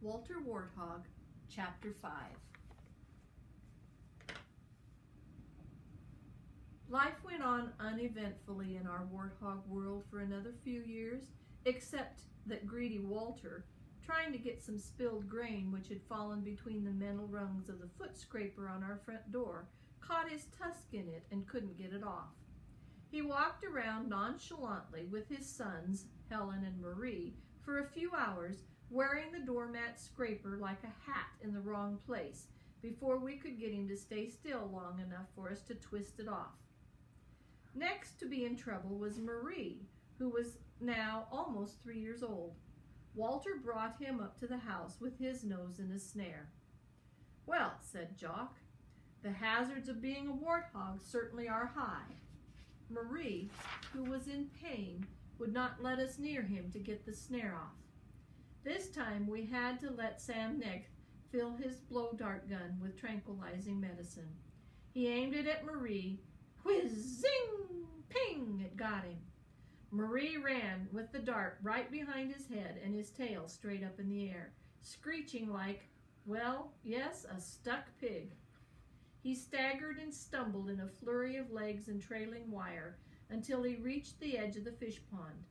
Walter Warthog, Chapter 5. Life went on uneventfully in our warthog world for another few years, except that greedy Walter, trying to get some spilled grain which had fallen between the metal rungs of the foot scraper on our front door, caught his tusk in it and couldn't get it off. He walked around nonchalantly with his sons, Helen and Marie, for a few hours, wearing the doormat scraper like a hat in the wrong place, before we could get him to stay still long enough for us to twist it off. Next to be in trouble was Marie, who was now almost 3 years old. Walter brought him up to the house with his nose in a snare. "Well," said Jock, "the hazards of being a warthog certainly are high." Marie, who was in pain, would not let us near him to get the snare off. This time we had to let Sam Neck fill his blow dart gun with tranquilizing medicine. He aimed it at Marie. Whiz, zing, ping, it got him. Marie ran with the dart right behind his head and his tail straight up in the air, screeching like, well, yes, a stuck pig. He staggered and stumbled in a flurry of legs and trailing wire until he reached the edge of the fish pond.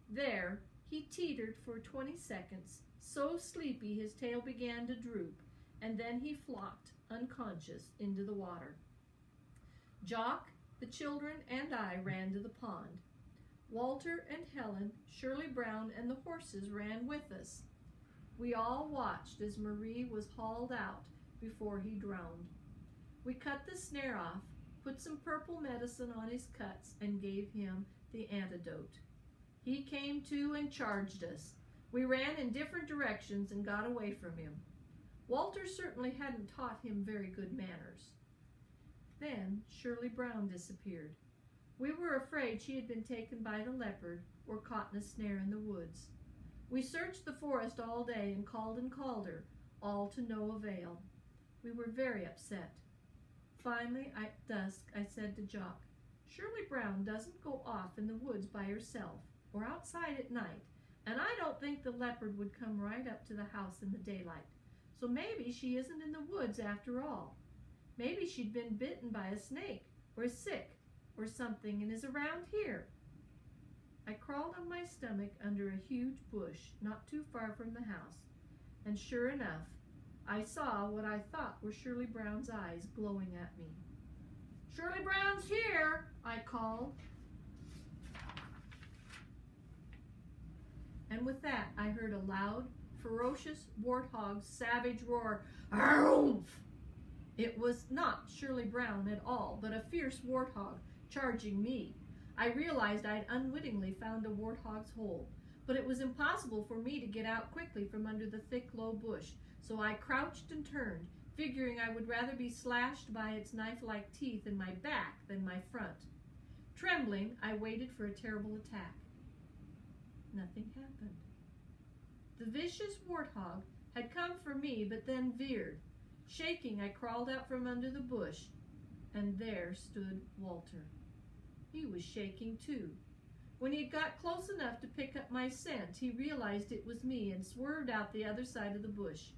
There, he teetered for 20 seconds, so sleepy his tail began to droop, and then he flopped, unconscious, into the water. Jock, the children, and I ran to the pond. Walter and Helen, Shirley Brown, and the horses ran with us. We all watched as Marie was hauled out before he drowned. We cut the snare off, put some purple medicine on his cuts, and gave him the antidote. He came to and charged us. We ran in different directions and got away from him. Walter certainly hadn't taught him very good manners. Then Shirley Brown disappeared. We were afraid she had been taken by the leopard or caught in a snare in the woods. We searched the forest all day and called her, all to no avail. We were very upset. Finally, at dusk, I said to Jock, "Shirley Brown doesn't go off in the woods by herself or outside at night, and I don't think the leopard would come right up to the house in the daylight. So maybe she isn't in the woods after all. Maybe she'd been bitten by a snake or sick or something and is around here." I crawled on my stomach under a huge bush not too far from the house, and sure enough, I saw what I thought were Shirley Brown's eyes glowing at me. "Shirley Brown's here," I called. And with that, I heard a loud, ferocious warthog's savage roar, "Arroomph!" It was not Shirley Brown at all, but a fierce warthog charging me. I realized I'd unwittingly found a warthog's hole, but it was impossible for me to get out quickly from under the thick, low bush, so I crouched and turned, figuring I would rather be slashed by its knife-like teeth in my back than my front. Trembling, I waited for a terrible attack. Nothing happened. The vicious warthog had come for me, but then veered. Shaking, I crawled out from under the bush, and there stood Walter. He was shaking too. When he got close enough to pick up my scent, he realized it was me and swerved out the other side of the bush.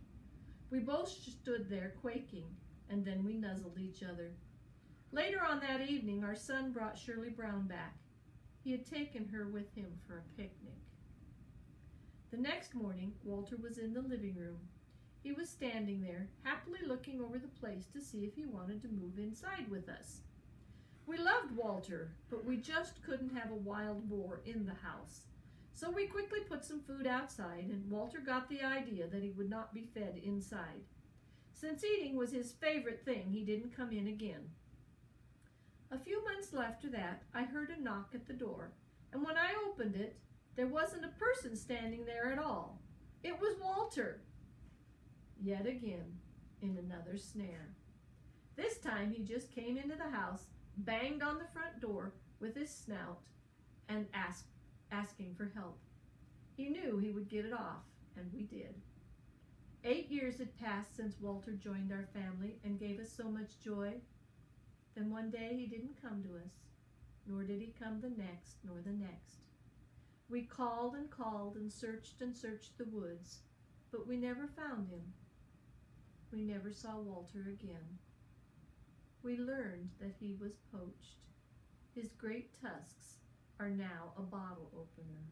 We both stood there quaking, and then we nuzzled each other. Later on that evening, our son brought Shirley Brown back. He had taken her with him for a picnic. The next morning, Walter was in the living room. He was standing there, happily looking over the place to see if he wanted to move inside with us. We loved Walter, but we just couldn't have a wild boar in the house. So we quickly put some food outside, and Walter got the idea that he would not be fed inside. Since eating was his favorite thing, he didn't come in again. A few months after that, I heard a knock at the door, and when I opened it, there wasn't a person standing there at all. It was Walter. Yet again, in another snare. This time he just came into the house, banged on the front door with his snout, and asking for help. He knew he would get it off, and we did. 8 years had passed since Walter joined our family and gave us so much joy. Then one day he didn't come to us, nor did he come the next, nor the next. We called and searched the woods, but we never found him. We never saw Walter again. We learned that he was poached. His great tusks are now a bottle opener.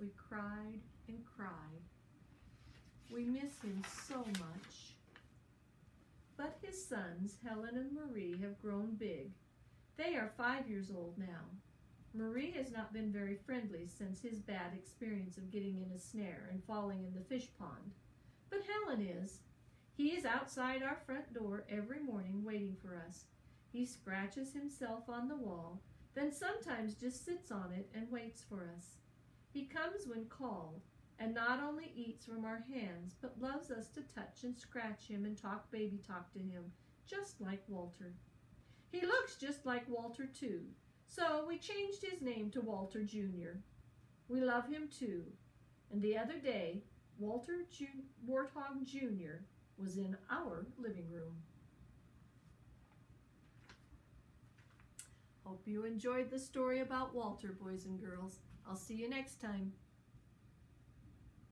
We cried and cried. We miss him so much. But his sons, Helen and Marie, have grown big. They are 5 years old now. Marie has not been very friendly since his bad experience of getting in a snare and falling in the fish pond. But Helen is. He is outside our front door every morning waiting for us. He scratches himself on the wall, then sometimes just sits on it and waits for us. He comes when called, and not only eats from our hands, but loves us to touch and scratch him and talk baby talk to him, just like Walter. He looks just like Walter, too, so we changed his name to Walter Jr. We love him, too, and the other day, Warthog Jr. was in our living room. Hope you enjoyed the story about Walter, boys and girls. I'll see you next time.